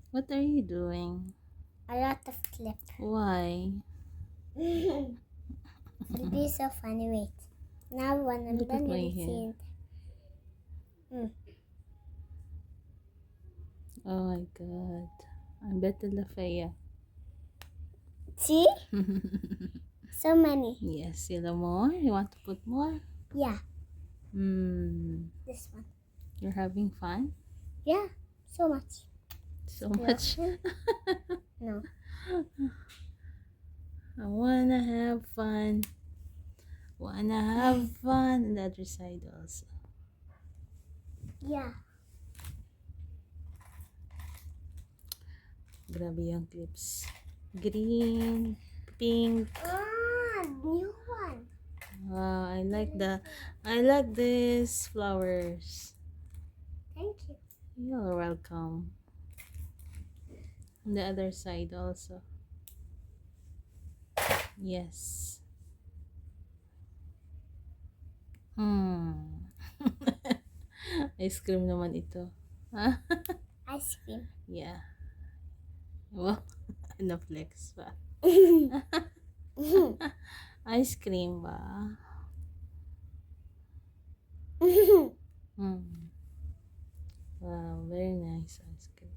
What are you doing? A lot of clip. Why? It'll be so funny. Wait. Now when I'm Look at done my with hair. it. Oh my god. I'm Betty LaFaya. See? So many. Yes, you know more? You want to put more? Yeah. This one. You're having fun? Yeah. So much. So much. No. I wanna have fun. Wanna have fun. And the other side also. Yeah. Grabe yung clips. Green, pink. New one. Wow, I like these flowers. Thank you. You're welcome. On the other side also. Yes. Ice cream naman ito. Ice cream. Yeah. Wow. Na-flex pa. Ice cream ba? Wow, very nice ice cream.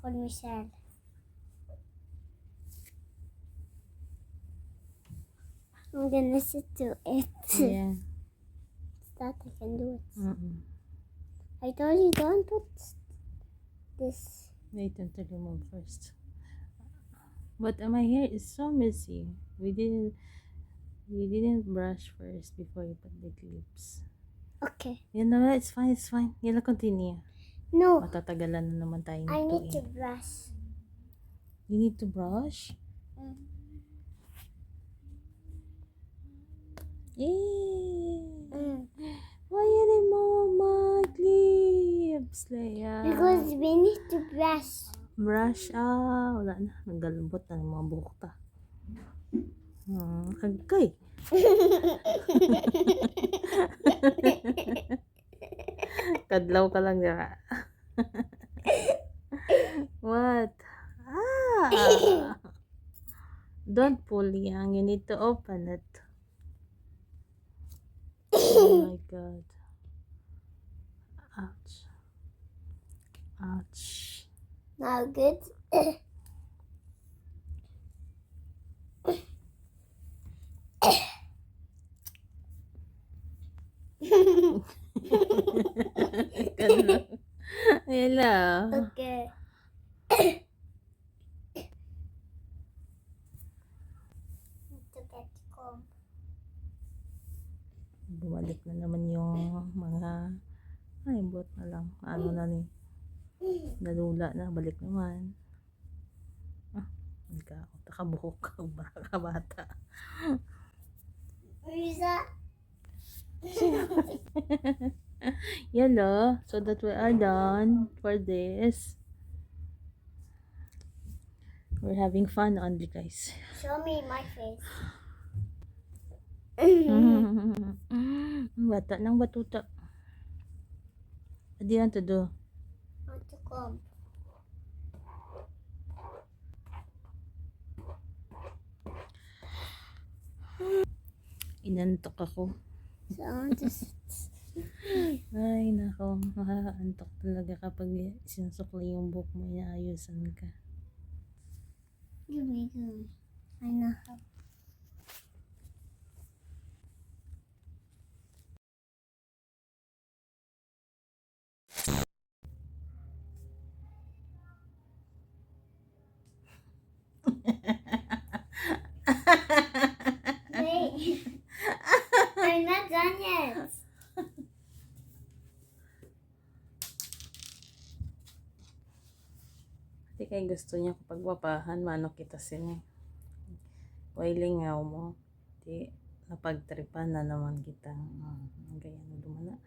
For Michelle. I'm gonna sit to it. Yeah. That I can do it. I I told you don't put this. Wait until you move first. But my hair is so messy. We didn't brush first before you put the clips. Okay. You know, it's fine, it's fine. Yala, continue. No. Matatagalan na naman tayo I nito need to brush. You need to brush? Why you remove my clips, Leia? Because we need to brush. Brush, wala na. Naggalambot na ng mga buhok ta. Agkay. Kadlaw ka lang dira. What? Don't pull, Yang. You need to open it. Oh my god. Ouch. Ouch. Now good. Ganun. Ayala. Okay. Need to get comb. Bumalik na naman yung mga bot na lang. Ano na ni? Nalula na. Balik naman. Nakabuhok ka. Baka bata. Risa. Yellow. So that we are done for this. We're having fun only, guys. Show me my face. Bata ng batuta. What do you want to do? Want to comb. Inantok ako. So I want to Ay, nako. Makakaantok talaga kapag sinusukli yung buhok mo, inaayusan ka. give me. I know how. Wait. I'm not done yet. Hindi kay gusto niya kapag wapahan, manok kita sini. Wailingaw mo. Di, napagtripan na naman kita. Gaya na dumana.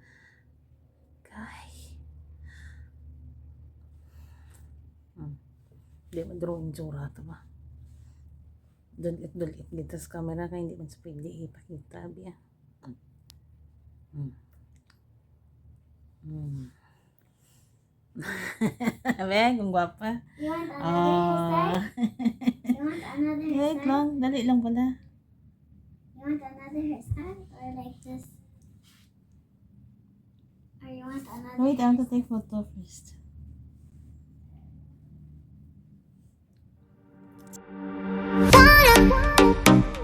Kay. Di mo drawing tsura ito ba? Dulit-dulit kita sa camera kaya hindi man sa pwede ipakita. Biya. Mm. Abe, kung gwapa. You want another Ah. hairstyle? You want another Wait hairstyle? lang, dali lang pala. You want another hairstyle? Or like this? Or you want another Wait, I want to take photo first. hairstyle?